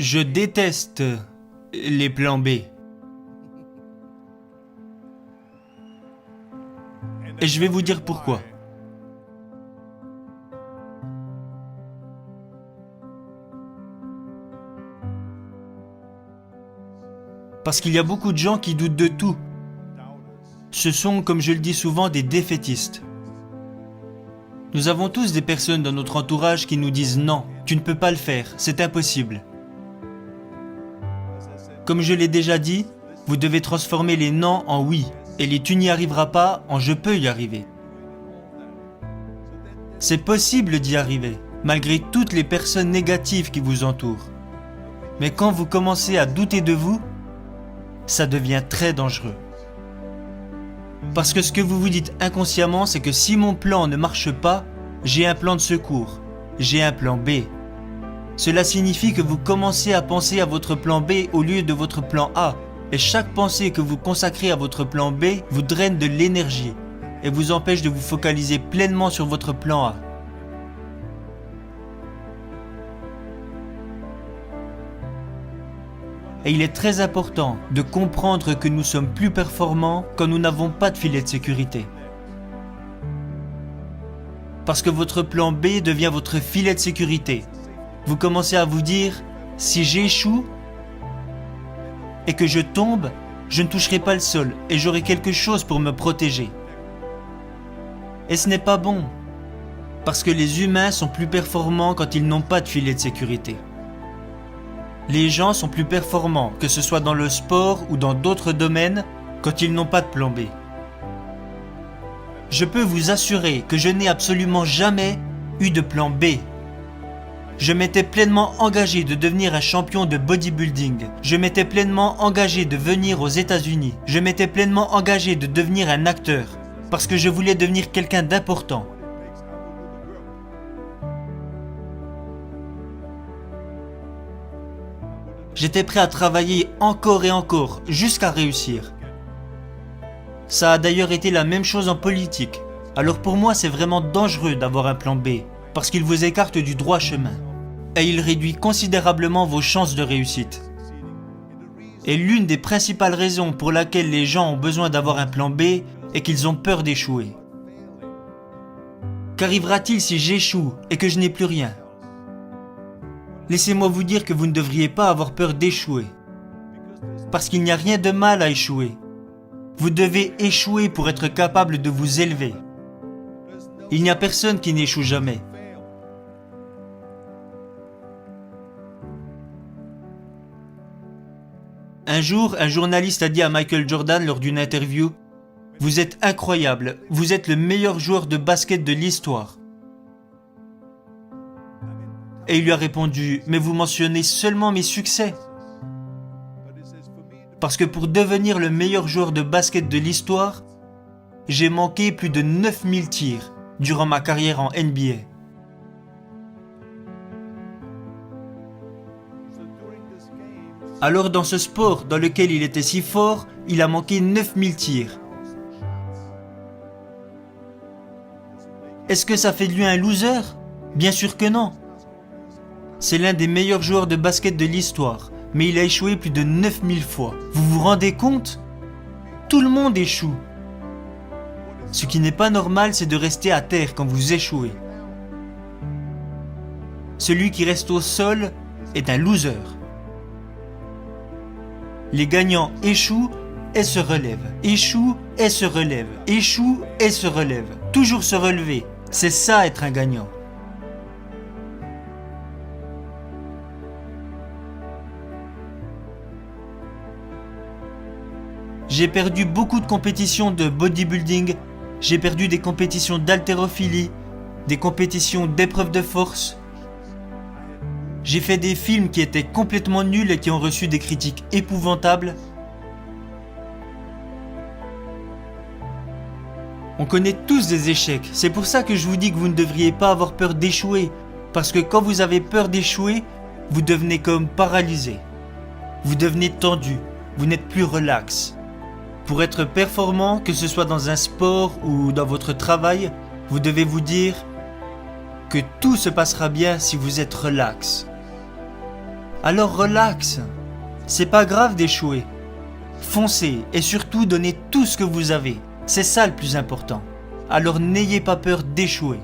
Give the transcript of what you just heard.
Je déteste les plans B. Et je vais vous dire pourquoi. Parce qu'il y a beaucoup de gens qui doutent de tout. Ce sont, comme je le dis souvent, des défaitistes. Nous avons tous des personnes dans notre entourage qui nous disent « Non, tu ne peux pas le faire, c'est impossible ». Comme je l'ai déjà dit, vous devez transformer les « non » en « oui » et les « tu n'y arriveras pas » en « je peux y arriver ». C'est possible d'y arriver, malgré toutes les personnes négatives qui vous entourent. Mais quand vous commencez à douter de vous, ça devient très dangereux. Parce que ce que vous vous dites inconsciemment, c'est que si mon plan ne marche pas, j'ai un plan de secours, j'ai un plan B. Cela signifie que vous commencez à penser à votre plan B au lieu de votre plan A. Et chaque pensée que vous consacrez à votre plan B vous draine de l'énergie et vous empêche de vous focaliser pleinement sur votre plan A. Et il est très important de comprendre que nous sommes plus performants quand nous n'avons pas de filet de sécurité. Parce que votre plan B devient votre filet de sécurité. Vous commencez à vous dire, si j'échoue et que je tombe, je ne toucherai pas le sol et j'aurai quelque chose pour me protéger. Et ce n'est pas bon, parce que les humains sont plus performants quand ils n'ont pas de filet de sécurité. Les gens sont plus performants, que ce soit dans le sport ou dans d'autres domaines, quand ils n'ont pas de plan B. Je peux vous assurer que je n'ai absolument jamais eu de plan B. Je m'étais pleinement engagé de devenir un champion de bodybuilding. Je m'étais pleinement engagé de venir aux États-Unis. Je m'étais pleinement engagé de devenir un acteur, parce que je voulais devenir quelqu'un d'important. J'étais prêt à travailler encore et encore, jusqu'à réussir. Ça a d'ailleurs été la même chose en politique. Alors pour moi, c'est vraiment dangereux d'avoir un plan B, parce qu'il vous écarte du droit chemin. Et il réduit considérablement vos chances de réussite. Et l'une des principales raisons pour laquelle les gens ont besoin d'avoir un plan B est qu'ils ont peur d'échouer. Qu'arrivera-t-il si j'échoue et que je n'ai plus rien ? Laissez-moi vous dire que vous ne devriez pas avoir peur d'échouer. Parce qu'il n'y a rien de mal à échouer. Vous devez échouer pour être capable de vous élever. Il n'y a personne qui n'échoue jamais. Un jour, un journaliste a dit à Michael Jordan lors d'une interview « Vous êtes incroyable, vous êtes le meilleur joueur de basket de l'histoire. » Et il lui a répondu « Mais vous mentionnez seulement mes succès. » Parce que pour devenir le meilleur joueur de basket de l'histoire, j'ai manqué plus de 9000 tirs durant ma carrière en NBA. Alors dans ce sport dans lequel il était si fort, il a manqué 9000 tirs. Est-ce que ça fait de lui un loser ? Bien sûr que non. C'est l'un des meilleurs joueurs de basket de l'histoire, mais il a échoué plus de 9000 fois. Vous vous rendez compte ? Tout le monde échoue. Ce qui n'est pas normal, c'est de rester à terre quand vous échouez. Celui qui reste au sol est un loser. Les gagnants échouent et se relèvent, échouent et se relèvent, échouent et se relèvent. Toujours se relever, c'est ça être un gagnant. J'ai perdu beaucoup de compétitions de bodybuilding, j'ai perdu des compétitions d'haltérophilie, des compétitions d'épreuves de force. J'ai fait des films qui étaient complètement nuls et qui ont reçu des critiques épouvantables. On connaît tous des échecs, c'est pour ça que je vous dis que vous ne devriez pas avoir peur d'échouer. Parce que quand vous avez peur d'échouer, vous devenez comme paralysé. Vous devenez tendu, vous n'êtes plus relax. Pour être performant, que ce soit dans un sport ou dans votre travail, vous devez vous dire que tout se passera bien si vous êtes relax. Alors relax. C'est pas grave d'échouer. Foncez et surtout donnez tout ce que vous avez. C'est ça le plus important. Alors n'ayez pas peur d'échouer.